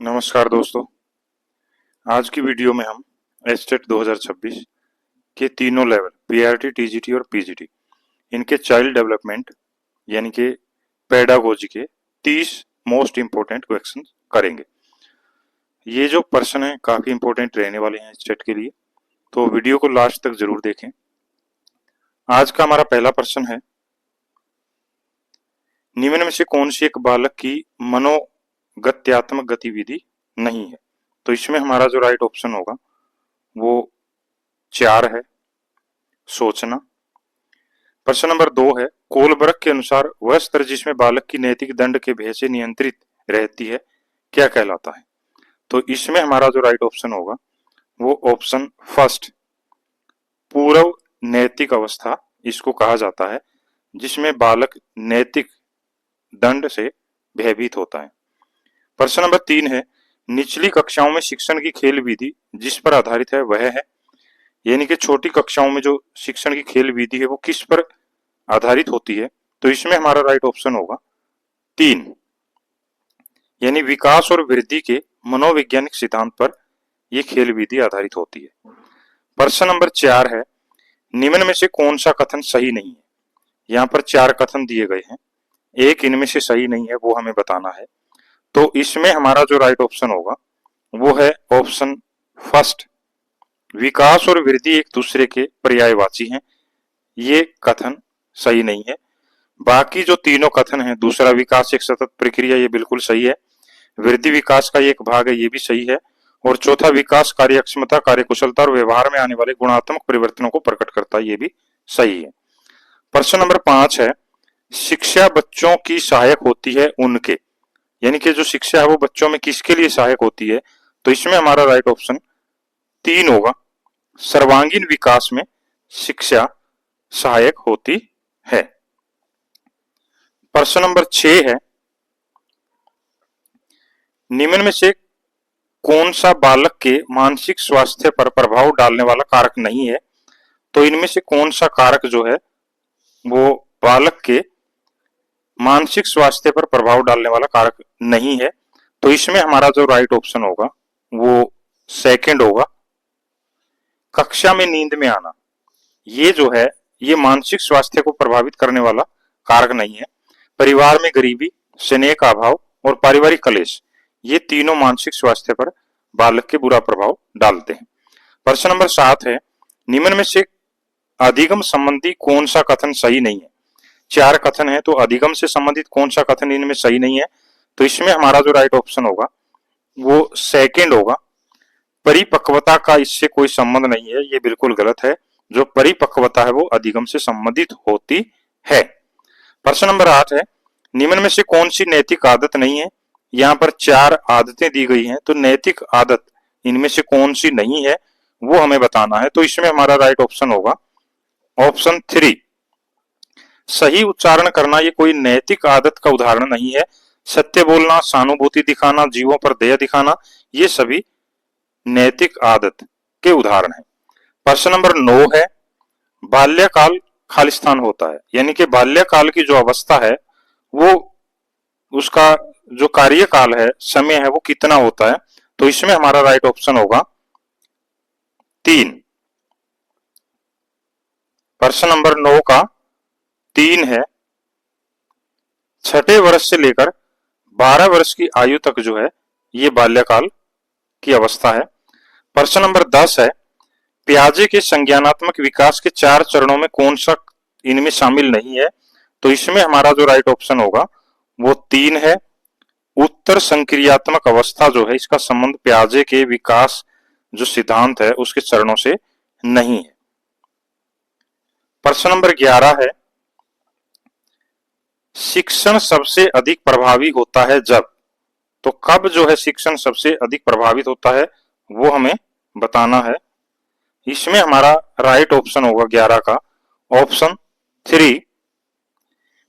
नमस्कार दोस्तों। आज की वीडियो में हम एस्टेट 2026 के तीनों लेवल पीआरटी, टीजीटी और पीजीटी इनके चाइल्ड डेवलपमेंट यानी कि पेडागोजी के 30 मोस्ट इम्पोर्टेंट क्वेश्चन करेंगे। ये जो प्रश्न है काफी इम्पोर्टेंट रहने वाले हैं एस्टेट के लिए, तो वीडियो को लास्ट तक जरूर देखें। आज का हमारा पहला प्रश्न है, निम्न में से कौन सी एक बालक की मनोगत्यात्मक गतिविधि नहीं है? तो इसमें हमारा जो राइट ऑप्शन होगा वो 4 है, सोचना। प्रश्न नंबर 2 है, कोलबर्ग के अनुसार वह स्तर जिसमें बालक की नैतिक दंड के भय से नियंत्रित रहती है क्या कहलाता है? तो इसमें हमारा जो राइट ऑप्शन होगा वो ऑप्शन फर्स्ट, पूर्व नैतिक अवस्था इसको कहा जाता है, जिसमें बालक नैतिक दंड से भयभीत होता है। प्रश्न नंबर 3 है, निचली कक्षाओं में शिक्षण की खेल विधि जिस पर आधारित है वह है, यानी कि छोटी कक्षाओं में जो शिक्षण की खेल विधि है वो किस पर आधारित होती है? तो इसमें हमारा राइट ऑप्शन होगा 3, यानी विकास और वृद्धि के मनोवैज्ञानिक सिद्धांत पर यह खेल विधि आधारित होती है। प्रश्न नंबर 4 है, निम्न में से कौन सा कथन सही नहीं है? यहाँ पर 4 कथन दिए गए हैं, एक इनमें से सही नहीं है, वो हमें बताना है। तो इसमें हमारा जो राइट ऑप्शन होगा वो है ऑप्शन फर्स्ट, विकास और वृद्धि एक दूसरे के पर्यायवाची हैं। ये कथन सही नहीं है। बाकी जो तीनों कथन हैं, दूसरा विकास एक सतत प्रक्रिया, ये बिल्कुल सही है। वृद्धि विकास का एक भाग है, ये भी सही है। और चौथा विकास कार्यक्षमता, कार्यकुशलता और व्यवहार में आने वाले गुणात्मक परिवर्तनों को प्रकट करता है, ये भी सही है। प्रश्न नंबर 5 है, शिक्षा बच्चों की सहायक होती है उनके, यानी कि जो शिक्षा है वो बच्चों में किसके लिए सहायक होती है? तो इसमें हमारा राइट ऑप्शन 3 होगा, सर्वांगीण विकास में शिक्षा सहायक होती है। प्रश्न नंबर 6 है, निम्न में से कौन सा बालक के मानसिक स्वास्थ्य पर प्रभाव डालने वाला कारक नहीं है? तो इनमें से कौन सा कारक जो है वो बालक के मानसिक स्वास्थ्य पर प्रभाव डालने वाला कारक नहीं है? तो इसमें हमारा जो राइट ऑप्शन होगा वो सेकंड होगा, कक्षा में नींद में आना। ये जो है ये मानसिक स्वास्थ्य को प्रभावित करने वाला कारक नहीं है। परिवार में गरीबी, स्नेह का अभाव और पारिवारिक कलेश, ये तीनों मानसिक स्वास्थ्य पर बालक के बुरा प्रभाव डालते हैं। प्रश्न नंबर 7 है, निम्न में से अधिगम संबंधी कौन सा कथन सही नहीं है? 4 कथन है, तो अधिगम से संबंधित कौन सा कथन इनमें सही नहीं है? तो इसमें हमारा जो राइट ऑप्शन होगा वो सेकंड होगा, परिपक्वता का इससे कोई संबंध नहीं है, ये बिल्कुल गलत है। जो परिपक्वता है वो अधिगम से संबंधित होती है। प्रश्न नंबर 8 है, निम्न में से कौन सी नैतिक आदत नहीं है? यहाँ पर 4 आदतें दी गई हैं, तो नैतिक आदत इनमें से कौन सी नहीं है वो हमें बताना है। तो इसमें हमारा राइट ऑप्शन होगा ऑप्शन 3, सही उच्चारण करना ये कोई नैतिक आदत का उदाहरण नहीं है। सत्य बोलना, सहानुभूति दिखाना, जीवों पर दया दिखाना, ये सभी नैतिक आदत के उदाहरण हैं। प्रश्न नंबर 9 है, बाल्यकाल खालिस्तान होता है, यानी कि बाल्यकाल की जो अवस्था है वो उसका जो कार्यकाल है, समय है, वो कितना होता है? तो इसमें हमारा राइट ऑप्शन होगा 3। प्रश्न नंबर 9 का 3 है, 6ठे वर्ष से लेकर 12 वर्ष की आयु तक जो है ये बाल्यकाल की अवस्था है। प्रश्न नंबर 10 है, पियाजे के संज्ञानात्मक विकास के 4 चरणों में कौन सा इनमें शामिल नहीं है? तो इसमें हमारा जो राइट ऑप्शन होगा वो 3 है, उत्तर संक्रियात्मक अवस्था जो है इसका संबंध पियाजे के विकास जो सिद्धांत है उसके चरणों से नहीं है। प्रश्न नंबर 11 है, शिक्षण सबसे अधिक प्रभावी होता है जब, तो कब जो है शिक्षण सबसे अधिक प्रभावित होता है वो हमें बताना है। इसमें हमारा राइट ऑप्शन होगा 11 का ऑप्शन 3,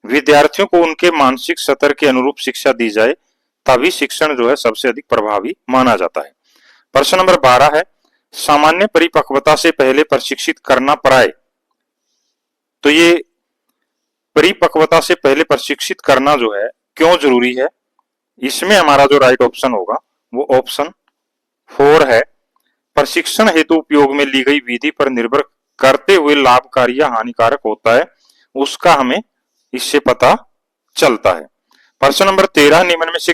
विद्यार्थियों को उनके मानसिक स्तर के अनुरूप शिक्षा दी जाए तभी शिक्षण जो है सबसे अधिक प्रभावी माना जाता है। प्रश्न नंबर 12 है, सामान्य परिपक्वता से पहले प्रशिक्षित करना पराय, तो ये परिपक्वता से पहले प्रशिक्षित करना जो है क्यों जरूरी है? इसमें हमारा जो राइट ऑप्शन होगा वो ऑप्शन 4 है। प्रशिक्षण हेतु उपयोग में ली गई विधि पर निर्भर करते हुए लाभकारी या हानिकारक होता है, उसका हमें इससे पता चलता है। प्रश्न नंबर 13, निम्न में से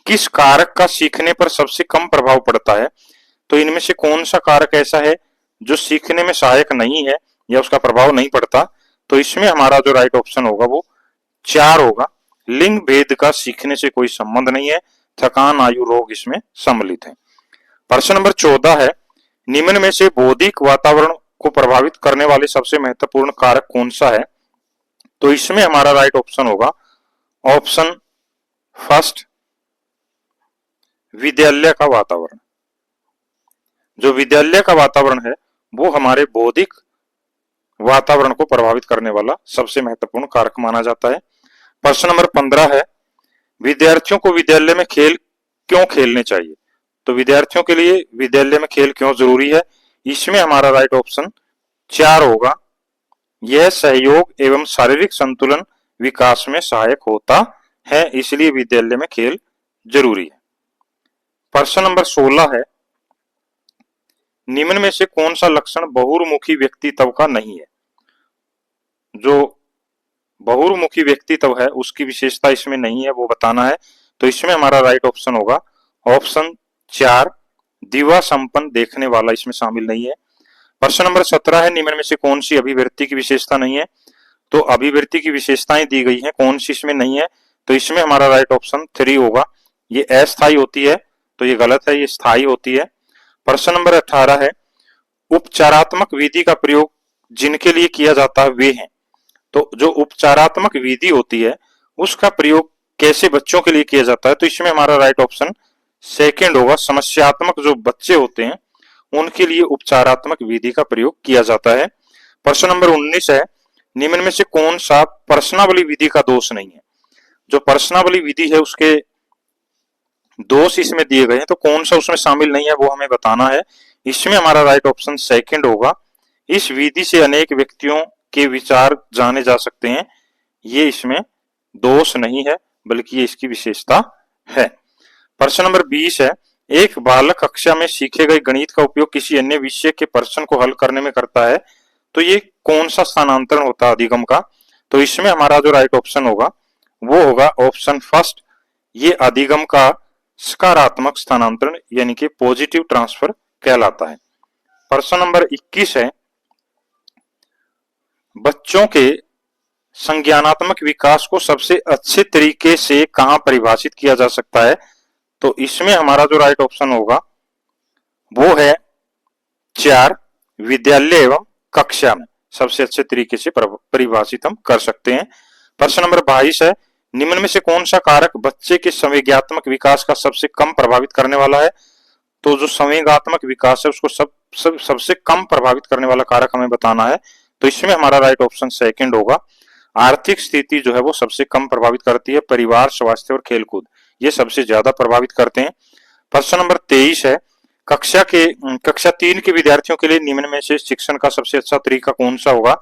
किस कारक का सीखने पर सबसे कम प्रभाव पड़ता है? तो इनमें से कौन सा कारक ऐसा है जो सीखने में सहायक नहीं है या उसका प्रभाव नहीं पड़ता? तो इसमें हमारा जो राइट ऑप्शन होगा वो 4 होगा। लिंग भेद का सीखने से कोई संबंध नहीं है, थकान, आयु, रोग इसमें सम्मिलित है। प्रश्न नंबर 14 है, निम्न में से बौद्धिक वातावरण को प्रभावित करने वाले सबसे महत्वपूर्ण कारक कौन सा है? तो इसमें हमारा राइट ऑप्शन होगा ऑप्शन फर्स्ट, विद्यालय का वातावरण। जो विद्यालय का वातावरण है वो हमारे बौद्धिक वातावरण को प्रभावित करने वाला सबसे महत्वपूर्ण कारक माना जाता है। प्रश्न नंबर 15 है, विद्यार्थियों को विद्यालय में खेल क्यों खेलने चाहिए? तो विद्यार्थियों के लिए विद्यालय में खेल क्यों जरूरी है? इसमें हमारा राइट ऑप्शन 4 होगा। यह सहयोग एवं शारीरिक संतुलन विकास में सहायक होता है, इसलिए विद्यालय में खेल जरूरी है। प्रश्न नंबर 16 है, निम्न में से कौन सा लक्षण बहुमुखी व्यक्तित्व का नहीं है? जो बहुमुखी व्यक्तित्व है उसकी विशेषता इसमें नहीं है, वो बताना है। तो इसमें हमारा राइट ऑप्शन होगा ऑप्शन 4, दिवा संपन्न देखने वाला इसमें शामिल नहीं है। प्रश्न नंबर 17 है, निम्न में से कौन सी अभिव्यक्ति की विशेषता नहीं है? तो अभिव्यक्ति की विशेषताएं दी गई हैं, कौन सी इसमें नहीं है? तो इसमें हमारा राइट ऑप्शन 3 होगा। ये अस्थायी होती है, तो ये गलत है, ये स्थायी होती है। प्रश्न नंबर 18 है, उपचारात्मक विधि का प्रयोग जिनके लिए किया जाता है वे हैं। तो जो उपचारात्मक विधि होती है उसका प्रयोग कैसे बच्चों के लिए किया जाता है? तो इसमें हमारा राइट ऑप्शन सेकंड होगा। समस्यात्मक जो बच्चे होते हैं उनके लिए उपचारात्मक विधि का प्रयोग किया जाता है। प्रश्न नंबर 19 है, निम्न में से कौन सा प्रश्नावली विधि का दोष नहीं है? जो प्रश्नावली विधि है उसके दोष इसमें दिए गए हैं, तो कौन सा उसमें शामिल नहीं है वो हमें बताना है। इसमें हमारा राइट ऑप्शन सेकंड होगा। इस विधि से अनेक व्यक्तियों के विचार जाने जा सकते हैं, ये इसमें दोष नहीं है बल्कि ये इसकी विशेषता है। प्रश्न नंबर 20 है, एक बालक कक्षा में सीखे गए गणित का उपयोग किसी अन्य विषय के प्रश्न को हल करने में करता है, तो ये कौन सा स्थानांतरण होता है अधिगम का? तो इसमें हमारा जो राइट ऑप्शन होगा वो होगा ऑप्शन फर्स्ट, ये अधिगम का सकारात्मक स्थानांतरण यानी कि पॉजिटिव ट्रांसफर कहलाता है। प्रश्न नंबर 21 है, बच्चों के संज्ञानात्मक विकास को सबसे अच्छे तरीके से कहां परिभाषित किया जा सकता है? तो इसमें हमारा जो राइट ऑप्शन होगा वो है 4, विद्यालय एवं कक्षा में सबसे अच्छे तरीके से परिभाषित हम कर सकते हैं। प्रश्न नंबर 22 है, निम्न में से कौन सा कारक बच्चे के संवेगात्मक विकास का सबसे कम प्रभावित करने वाला है? तो जो संवेगात्मक विकास है उसको सबसे कम प्रभावित करने वाला कारक हमें बताना है। तो इसमें हमारा राइट ऑप्शन सेकंड होगा। आर्थिक स्थिति जो है वो सबसे कम प्रभावित करती है, परिवार, स्वास्थ्य और खेलकूद ये सबसे ज्यादा प्रभावित करते हैं। प्रश्न नंबर 23 है, कक्षा 3 के विद्यार्थियों के लिए निम्न में से शिक्षण का सबसे अच्छा तरीका कौन सा होगा?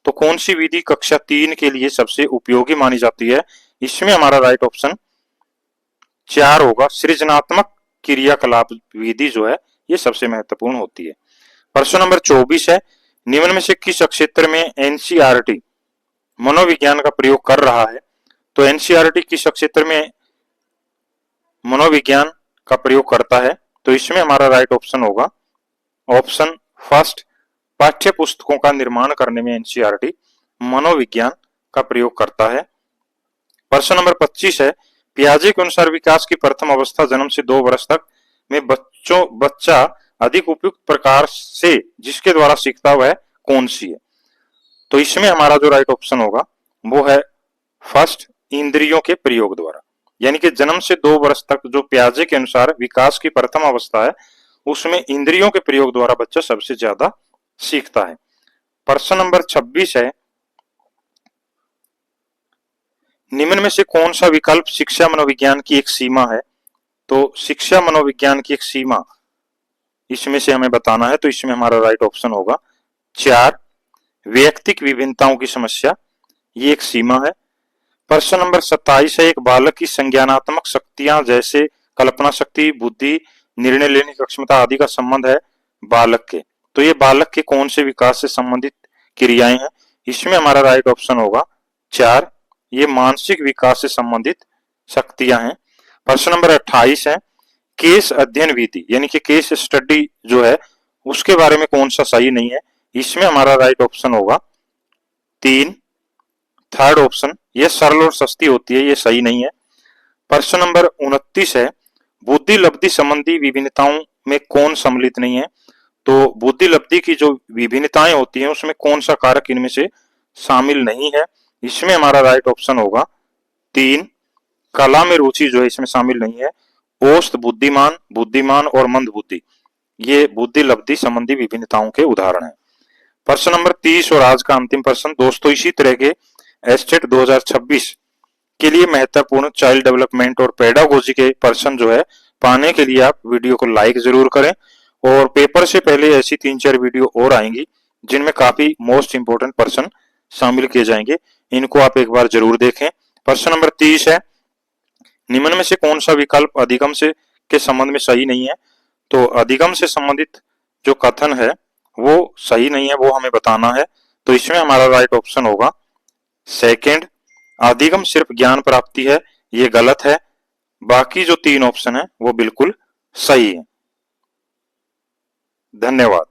तो कौन सी विधि कक्षा 3 के लिए सबसे उपयोगी मानी जाती है? इसमें हमारा राइट ऑप्शन 4 होगा। सृजनात्मक क्रियाकलाप विधि जो है ये सबसे महत्वपूर्ण होती है। प्रश्न नंबर 24 है, निम्न में से किस क्षेत्र में एनसीईआरटी मनोविज्ञान का प्रयोग कर रहा है? तो एनसीईआरटी किस क्षेत्र में मनोविज्ञान का प्रयोग करता है? तो इसमें हमारा राइट ऑप्शन होगा ऑप्शन फर्स्ट, पाठ्य पुस्तकों का निर्माण करने में एनसीईआरटी मनोविज्ञान का प्रयोग करता है। प्रश्न नंबर 25 है, पियाजे के अनुसार विकास की प्रथम अवस्था जन्म से 2 वर्ष तक में बच्चा अधिक उपयुक्त प्रकार से जिसके द्वारा सीखता हुआ है कौन सी है? तो इसमें हमारा जो राइट ऑप्शन होगा वो है फर्स्ट, इंद्रियों के प्रयोग द्वारा। यानी कि जन्म से 2 वर्ष तक जो पियाजे के अनुसार विकास की प्रथम अवस्था है उसमें इंद्रियों के प्रयोग द्वारा बच्चा सबसे ज्यादा सीखता है। प्रश्न नंबर 26 है, निम्न में से कौन सा विकल्प शिक्षा मनोविज्ञान की एक सीमा है? तो शिक्षा मनोविज्ञान की एक सीमा इसमें से हमें बताना है। तो इसमें हमारा राइट ऑप्शन होगा 4, वैयक्तिक विभिन्नताओं की समस्या, ये एक सीमा है। प्रश्न नंबर 27 है, एक बालक की संज्ञानात्मक शक्तियां जैसे कल्पना शक्ति, बुद्धि, निर्णय लेने की क्षमता आदि का संबंध है बालक के। तो ये बालक के कौन से विकास से संबंधित क्रियाएं हैं? इसमें हमारा राइट ऑप्शन होगा 4, ये मानसिक विकास से संबंधित शक्तियां हैं। प्रश्न नंबर 28 है, केस अध्ययन विधि यानी कि केस स्टडी जो है उसके बारे में कौन सा सही नहीं है? इसमें हमारा राइट ऑप्शन होगा 3, थर्ड ऑप्शन, ये सरल और सस्ती होती है, ये सही नहीं है। प्रश्न नंबर 29 है, बुद्धि लब्धि संबंधी विभिन्नताओं में कौन सम्मिलित नहीं है? तो बुद्धि लब्धि की जो विभिन्नताएं होती हैं उसमें कौन सा कारक इनमें से शामिल नहीं है? इसमें हमारा राइट ऑप्शन होगा 3, कला में रुचि जो है इसमें शामिल नहीं है। औसत बुद्धिमान, बुद्धिमान और मंद बुद्धि, ये बुद्धि लब्धि संबंधी विभिन्नताओं के उदाहरण हैं। प्रश्न नंबर 30 और आज का अंतिम प्रश्न दोस्तों, इसी तरह के एस्टेट 2026 के लिए महत्वपूर्ण चाइल्ड डेवलपमेंट और पेडागोजी के प्रश्न जो है पाने के लिए आप वीडियो को लाइक जरूर करें, और पेपर से पहले ऐसी 3-4 वीडियो और आएंगी जिनमें काफी मोस्ट इंपोर्टेंट प्रश्न शामिल किए जाएंगे, इनको आप एक बार जरूर देखें। प्रश्न नंबर 30 है, निम्न में से कौन सा विकल्प अधिगम से के संबंध में सही नहीं है? तो अधिगम से संबंधित जो कथन है वो सही नहीं है, वो हमें बताना है। तो इसमें हमारा राइट ऑप्शन होगा सेकंड, अधिगम सिर्फ ज्ञान प्राप्ति है, ये गलत है। बाकी जो 3 ऑप्शन है वो बिल्कुल सही है। धन्यवाद।